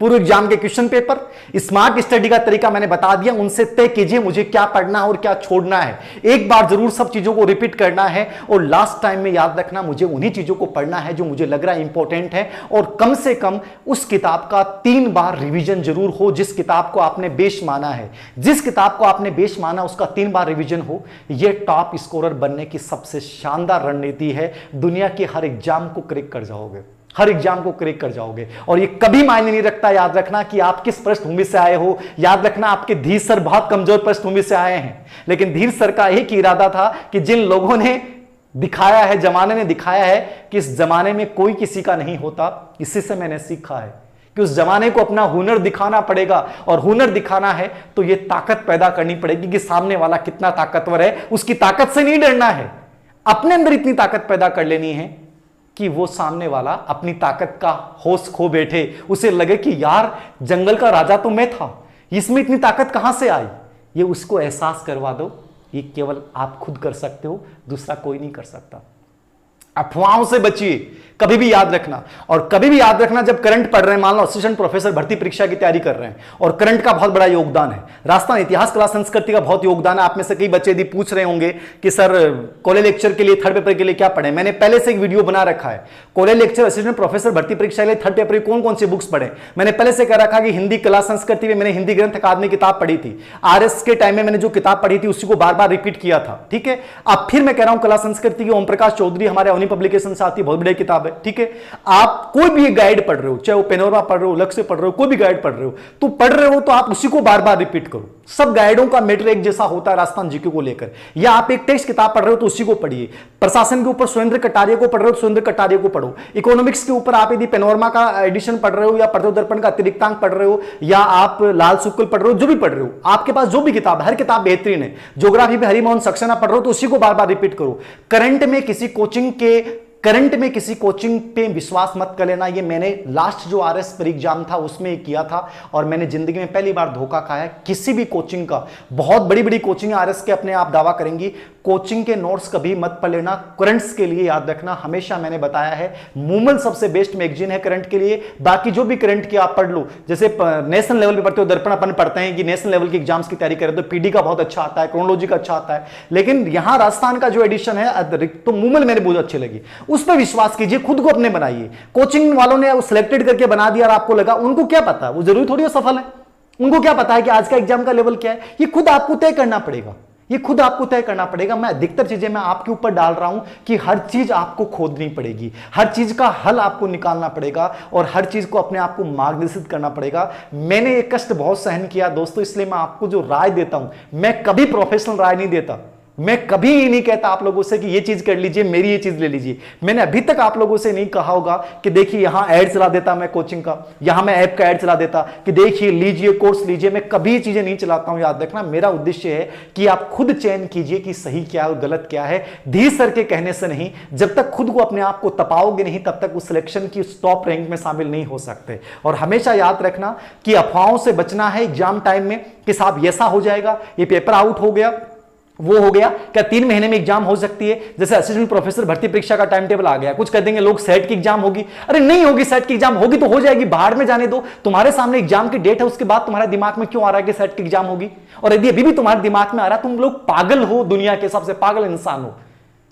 पूर्व एग्जाम के क्वेश्चन पेपर, स्मार्ट स्टडी का तरीका मैंने बता दिया, उनसे तय कीजिए मुझे क्या पढ़ना है और क्या छोड़ना है। एक बार जरूर सब चीजों को रिपीट करना है, और लास्ट टाइम में याद रखना मुझे उन्हीं चीजों को पढ़ना है जो मुझे लग रहा है इंपॉर्टेंट है। और कम से कम उस किताब का 3 बार रिवीजन जरूर हो जिस किताब को आपने बेस माना है। जिस किताब को आपने बेस माना उसका 3 बार रिवीजन हो। यह टॉप स्कोरर बनने की सबसे शानदार रणनीति है। दुनिया के हर एग्जाम को क्रैक कर जाओगे, हर एग्जाम को क्रैक कर जाओगे। और ये कभी मायने नहीं रखता, याद रखना, कि आप किस पृष्ठभूमि से आए हो। याद रखना, आपके धीर सर बहुत कमजोर पृष्ठभूमि से आए हैं, लेकिन धीर सर का एक ही इरादा था कि जिन लोगों ने दिखाया है, जमाने ने दिखाया है कि इस जमाने में कोई किसी का नहीं होता, इसी से मैंने सीखा है कि उस जमाने को अपना हुनर दिखाना पड़ेगा। और हुनर दिखाना है तो यह ताकत पैदा करनी पड़ेगी कि सामने वाला कितना ताकतवर है, उसकी ताकत से नहीं डरना है। अपने अंदर इतनी ताकत पैदा कर लेनी है कि वो सामने वाला अपनी ताकत का होश खो बैठे, उसे लगे कि यार जंगल का राजा तो मैं था, इसमें इतनी ताकत कहां से आई। ये उसको एहसास करवा दो। ये केवल आप खुद कर सकते हो, दूसरा कोई नहीं कर सकता। अफवाहों से बचिए, कभी भी याद रखना। और कभी भी याद रखना, जब करंट पढ़ रहे हैं, मान लो असिस्टेंट प्रोफेसर भर्ती परीक्षा की तैयारी कर रहे हैं और करंट का बहुत बड़ा योगदान है, राजस्थान इतिहास कला संस्कृति का बहुत योगदान है। आप में से कई बच्चे यदि पूछ रहे होंगे कि सर कॉलेज लेक्चर के लिए थर्ड पेपर के लिए क्या पढ़े, मैंने पहले से एक वीडियो बना रखा है, कॉलेज लेक्चर असिस्टेंट प्रोफेसर भर्ती परीक्षा के लिए थर्ड पेपर कौन कौन सी बुक्स पढ़े। मैंने पहले से कह रखा कि हिंदी कला संस्कृति में मैंने हिंदी ग्रंथ अकादमी किताब पढ़ी थी, आरएस के टाइम में मैंने जो किताब पढ़ी थी उसी को बार बार रिपीट किया था, ठीक है। अब फिर मैं कह रहा हूं कला संस्कृति की ओम प्रकाश चौधरी हमारे अवनी पब्लिकेशन से आती है, बहुत बड़ी किताब है, ठीक है। आप कोई भी एक गाइड पढ़ रहे हो, चाहे वो पेनोरमा पढ़ रहे हो, लक्ष्य पढ़ रहे हो, कोई भी गाइड पढ़ रहे हो, तो पढ़ रहे हो तो आप उसी को बार बार रिपीट करो। सब गाइडों का मैटर एक जैसा होता है राजस्थान जीके को लेकर। या आप एक टेक्स्ट किताब पढ़ रहे हो तो उसी को पढ़िए। प्रशासन के ऊपर सुरेंद्र कटारिया को पढ़ रहे हो तो सुरेंद्र कटारिया को पढ़ो। इकोनॉमिक्स के ऊपर आप यदि पेनोरमा का एडिशन पढ़ रहे हो या प्रतो दर्पण का अतिरिक्तांक पढ़ रहे हो या आप लाल शुक्ल पढ़ रहे हो, जो भी पढ़ रहे हो, आपके पास जो भी किताब, हर किताब बेहतरीन है। ज्योग्राफी में हरिमोहन सक्सेना पढ़ रहे हो तो उसी को बार बार रिपीट करो। करंट में किसी कोचिंग पे विश्वास मत कर लेना। ये मैंने लास्ट जो आरएस पर एग्जाम था उसमें किया था और मैंने जिंदगी में पहली बार धोखा खाया। किसी भी कोचिंग का, बहुत बड़ी बड़ी कोचिंग आरएस के अपने आप दावा करेंगी, कोचिंग के नोट्स कभी मत पढ़ लेना। करंट्स के लिए याद रखना, हमेशा मैंने बताया है मूमल सबसे बेस्ट मैगजीन है करंट के लिए। बाकी जो भी करंट की आप पढ़ लो, जैसे नेशनल लेवल पे पढ़ते हो, दर्पण अपन पढ़ते हैं कि नेशनल लेवल की एग्जाम्स की तैयारी करें तो पीडी का बहुत अच्छा आता है, क्रोनोलॉजी का अच्छा आता है, लेकिन यहां राजस्थान का जो एडिशन है तो मूमल मेरे बहुत अच्छी लगी। उस पर विश्वास कीजिए, खुद को अपने बनाइए। कोचिंग वालों ने सिलेक्टेड करके बना दिया और आपको लगा, उनको क्या पता, वो जरूरी थोड़ी सफल है, उनको क्या पता है कि आज का एग्जाम का लेवल क्या है। ये खुद आपको तय करना पड़ेगा, ये खुद आपको तय करना पड़ेगा। मैं अधिकतर चीजें मैं आपके ऊपर डाल रहा हूं कि हर चीज आपको खोदनी पड़ेगी, हर चीज का हल आपको निकालना पड़ेगा और हर चीज को अपने आप को मार्गदर्शित करना पड़ेगा। मैंने ये कष्ट बहुत सहन किया दोस्तों, इसलिए मैं आपको जो राय देता हूं, मैं कभी प्रोफेशनल राय नहीं देता। मैं कभी ही नहीं कहता आप लोगों से कि ये चीज कर लीजिए, मेरी ये चीज ले लीजिए। मैंने अभी तक आप लोगों से नहीं कहा होगा कि देखिए यहां ऐड चला देता मैं कोचिंग का, यहां मैं ऐप का ऐड चला देता कि देखिए लीजिए कोर्स लीजिए। मैं कभी ये चीजें नहीं चलाता हूं, याद रखना। मेरा उद्देश्य है कि आप खुद चयन कीजिए कि सही क्या है और गलत क्या है, धीर सर के कहने से नहीं। जब तक खुद को अपने आप को तपाओगे नहीं तब तक उस सिलेक्शन की टॉप रैंक में शामिल नहीं हो सकते। और हमेशा याद रखना कि अफवाहों से बचना है एग्जाम टाइम में कि साहब ऐसा हो जाएगा, ये पेपर आउट हो गया, वो हो गया, क्या 3 महीने में एग्जाम हो सकती है। जैसे असिस्टेंट प्रोफेसर भर्ती परीक्षा का टाइम टेबल आ गया, कुछ कह देंगे लोग सेट की एग्जाम होगी। अरे नहीं होगी, सेट की एग्जाम होगी तो हो जाएगी, बाहर में जाने दो। तुम्हारे सामने एग्जाम की डेट है, उसके बाद तुम्हारे दिमाग में क्यों आ रहा है कि सेट की एग्जाम होगी। और यदि अभी भी तुम्हारे दिमाग में आ रहा है, तुम लोग पागल हो, दुनिया के सबसे पागल इंसान हो।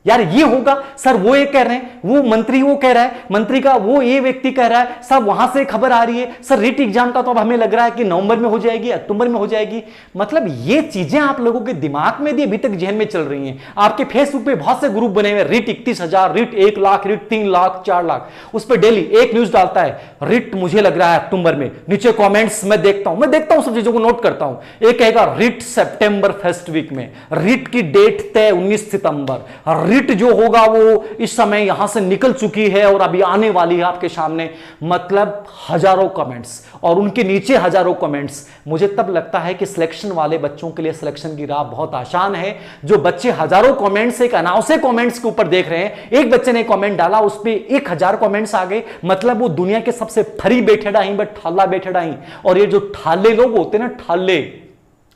यार ये होगा सर, वो ये कह रहे हैं, वो मंत्री वो कह रहा है, मंत्री का वो ये व्यक्ति कह रहा है, सब वहां से खबर आ रही है सर रीट एग्जाम का तो अब हमें लग रहा है कि नवंबर में हो जाएगी, अक्टूबर में हो जाएगी। मतलब ये चीजें आप लोगों के दिमाग में भी अभी तक जहन में चल रही हैं। आपके फेसबुक पे बहुत से ग्रुप बने हुए, रीट 31,000, रीट 1 लाख, रीट 3 लाख, 4 लाख, उस पर डेली एक न्यूज डालता है, रीट मुझे लग रहा है अक्टूबर में। नीचे कॉमेंट्स मैं देखता हूं सब चीजों को नोट करता हूं। एक कहेगा रीट सितंबर फर्स्ट वीक में, रीट की डेट तय 19 सितंबर, रीट जो होगा वो इस समय यहां से निकल चुकी है और अभी आने वाली है आपके सामने। मतलब हजारों कमेंट्स और उनके नीचे हजारों कमेंट्स। मुझे तब लगता है कि सिलेक्शन वाले बच्चों के लिए सिलेक्शन की राह बहुत आसान है। जो बच्चे हजारों कमेंट्स एक अनावश्यक कमेंट्स के ऊपर देख रहे हैं, एक बच्चे ने कमेंट डाला उस पर 1000 कमेंट्स आ गए, मतलब वो दुनिया के सबसे फरी बैठेड़ा ही बट ठाला बैठेड़ा ही। और ये जो ठाले लोग होते हैं ना, ठाले,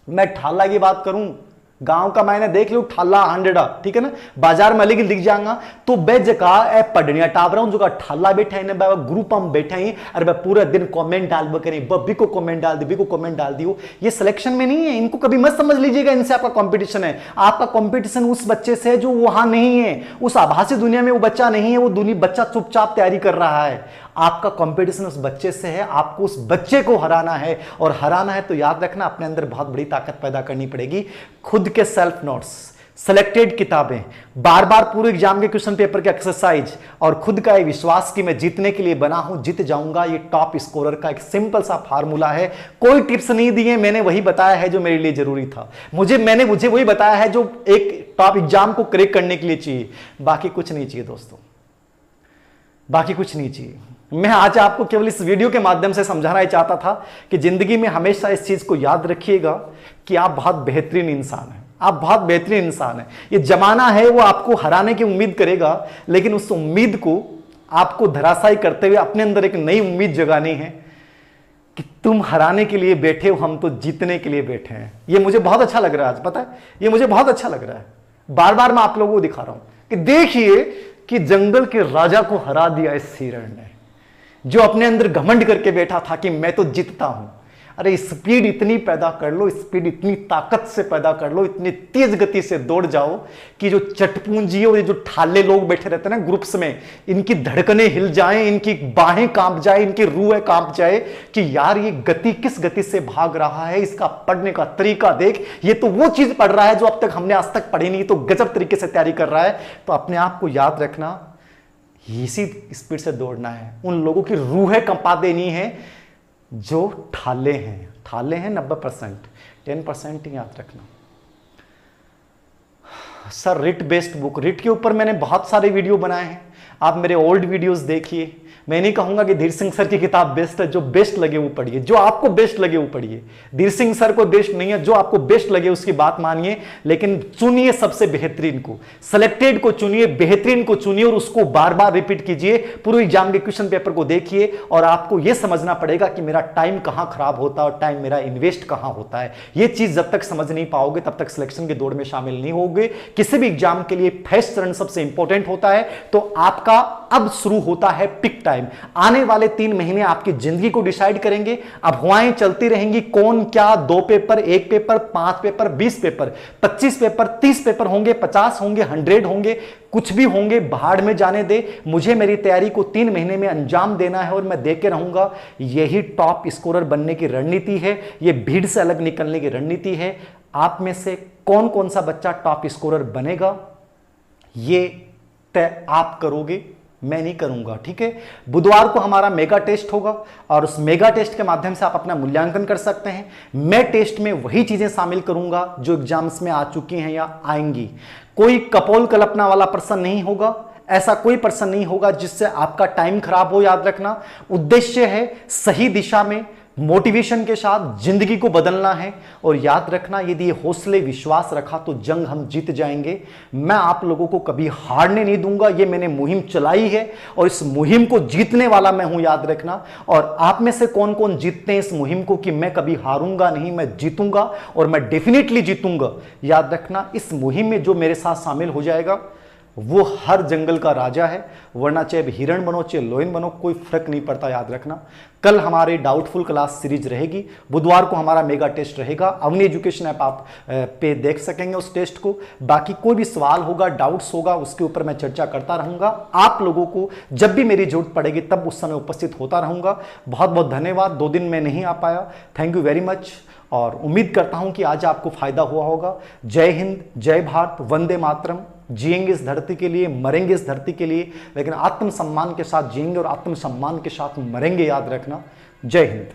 मैं ठाला की बात करूं, गांव का मैंने देख लो, ठाला हांडेड़ा, ठीक है ना, बाजार में अलग दिख जाएगा तो बे जगह पढ़निया टाप रहा हूं, जो ठाला बैठा है ना, ग्रुप हम बैठे हैं, अरे मैं पूरा दिन कमेंट डाल करें, बब्बी को कमेंट डाल दी, बी को कमेंट डाल दियो। ये सिलेक्शन में नहीं है, इनको कभी मत समझ लीजिएगा इनसे आपका कंपटीशन है। आपका कंपटीशन उस बच्चे से है जो वहां नहीं है, उस आभासी दुनिया में वो बच्चा नहीं है, वो बच्चा चुपचाप तैयारी कर रहा है। आपका कंपटीशन उस बच्चे से है, आपको उस बच्चे को हराना है। और हराना है तो याद रखना अपने अंदर बहुत बड़ी ताकत पैदा करनी पड़ेगी। खुद के सेल्फ नोट्स, सिलेक्टेड किताबें, बार बार पूरे एग्जाम के क्वेश्चन पेपर के एक्सरसाइज और खुद का एक विश्वास कि मैं जीतने के लिए बना हूं, जीत जाऊंगा। ये टॉप स्कोरर का एक सिंपल सा फार्मूला है। कोई टिप्स नहीं दिए, मैंने वही बताया है जो मेरे लिए जरूरी था। मुझे वही बताया है जो एक टॉप एग्जाम को क्रैक करने के लिए चाहिए। बाकी कुछ नहीं चाहिए दोस्तों, बाकी कुछ नहीं चाहिए। मैं आज आपको केवल इस वीडियो के माध्यम से समझाना ही चाहता था कि जिंदगी में हमेशा इस चीज को याद रखिएगा कि आप बहुत बेहतरीन इंसान हैं, आप बहुत बेहतरीन इंसान हैं। ये जमाना है वो आपको हराने की उम्मीद करेगा, लेकिन उस उम्मीद को आपको धराशायी करते हुए अपने अंदर एक नई उम्मीद जगानी है कि तुम हराने के लिए बैठे हो, हम तो जीतने के लिए बैठे हैं। ये मुझे बहुत अच्छा लग रहा है आज, पता है, ये मुझे बहुत अच्छा लग रहा है। बार बार मैं आप लोगों को दिखा रहा हूं, कि देखिए कि जंगल के राजा को हरा दिया इस हिरण ने, जो अपने अंदर घमंड करके बैठा था कि मैं तो जीतता हूं। अरे स्पीड इतनी पैदा कर लो, स्पीड इतनी ताकत से पैदा कर लो, इतनी तेज गति से दौड़ जाओ कि जो चटपूंजी और ये जो ठाले लोग बैठे रहते हैं ना ग्रुप्स में, इनकी धड़कनें हिल जाएं, इनकी बाहें कांप जाए, इनकी रूहें कांप जाए कि यार ये गति किस गति से भाग रहा है, इसका पढ़ने का तरीका देख, ये तो वो चीज पढ़ रहा है जो अब तक हमने आज तक पढ़ी नहीं, तो गजब तरीके से तैयारी कर रहा है। तो अपने आप को याद रखना, इसी स्पीड से दौड़ना है, उन लोगों की रूहें कंपा देनी है जो ठाले हैं 90%, 10% ही याद रखना। Sir writ based book, writ के ऊपर मैंने बहुत सारे वीडियो बनाए हैं, आप मेरे ओल्ड वीडियोस देखिए। मैं नहीं कहूंगा कि धीर सिंह सर की किताब बेस्ट है, जो बेस्ट लगे वो पढ़िए, जो आपको बेस्ट लगे वो पढ़िए। धीर सिंह सर को बेस्ट नहीं है, जो आपको बेस्ट लगे उसकी बात मानिए, लेकिन चुनिए सबसे बेहतरीन को, सेलेक्टेड को चुनिए, बेहतरीन को चुनिए और उसको बार बार रिपीट कीजिए। पूरे एग्जाम के क्वेश्चन पेपर को देखिए और आपको यह समझना पड़ेगा कि मेरा टाइम कहां खराब होता है और टाइम मेरा इन्वेस्ट कहां होता है। यह चीज जब तक समझ नहीं पाओगे तब तक सिलेक्शन की दौड़ में शामिल नहीं होगे। किसी भी एग्जाम के लिए फर्स्ट चरण सबसे इंपॉर्टेंट होता है। तो आपका अब शुरू होता है पिक टाइम। आने वाले 3 महीने आपकी जिंदगी को डिसाइड करेंगे। अब हवाएं चलती रहेंगी, कौन क्या, 2 paper, 1 paper, 5 paper, 20 paper, 25 paper, 30 paper होंगे, 50 होंगे, 100 होंगे, कुछ भी होंगे, भाड़ में जाने दे। मुझे मेरी तैयारी को 3 महीने में अंजाम देना है और मैं देके रहूंगा। यही टॉप स्कोरर बनने की रणनीति है, यह भीड़ से अलग निकलने की रणनीति है। आप में से कौन कौन सा बच्चा टॉप स्कोरर बनेगा, ये तय आप करोगे, मैं नहीं करूंगा। ठीक है, बुधवार को हमारा मेगा टेस्ट होगा और उस मेगा टेस्ट के माध्यम से आप अपना मूल्यांकन कर सकते हैं। मैं टेस्ट में वही चीजें शामिल करूंगा जो एग्जाम्स में आ चुकी हैं या आएंगी। कोई कपोल कल्पना वाला पर्सन नहीं होगा, ऐसा कोई पर्सन नहीं होगा जिससे आपका टाइम खराब हो। याद रखना, उद्देश्य है सही दिशा में मोटिवेशन के साथ जिंदगी को बदलना है। और याद रखना, यदि हौसले विश्वास रखा तो जंग हम जीत जाएंगे। मैं आप लोगों को कभी हारने नहीं दूंगा, ये मैंने मुहिम चलाई है और इस मुहिम को जीतने वाला मैं हूं, याद रखना। और आप में से कौन कौन जीतते हैं इस मुहिम को कि मैं कभी हारूंगा नहीं, मैं जीतूंगा और मैं डेफिनेटली जीतूंगा। याद रखना, इस मुहिम में जो मेरे साथ शामिल हो जाएगा वो हर जंगल का राजा है, वरना चाहे हिरण बनो चाहे लोयन बनो, कोई फर्क नहीं पड़ता। याद रखना, कल हमारी डाउटफुल क्लास सीरीज रहेगी, बुधवार को हमारा मेगा टेस्ट रहेगा। अवनी एजुकेशन ऐप आप पे देख सकेंगे उस टेस्ट को। बाकी कोई भी सवाल होगा, डाउट्स होगा, उसके ऊपर मैं चर्चा करता रहूंगा। आप लोगों को जब भी मेरी जरूरत पड़ेगी तब उस समय उपस्थित होता रहूंगा। बहुत बहुत धन्यवाद, 2 दिन में नहीं आ पाया, थैंक यू वेरी मच। और उम्मीद करता हूं कि आज आपको फायदा हुआ होगा। जय हिंद, जय भारत, वंदे मातरम। जिएंगे इस धरती के लिए, मरेंगे इस धरती के लिए, लेकिन आत्मसम्मान के साथ जिएंगे और आत्मसम्मान के साथ मरेंगे। याद रखना, जय हिंद।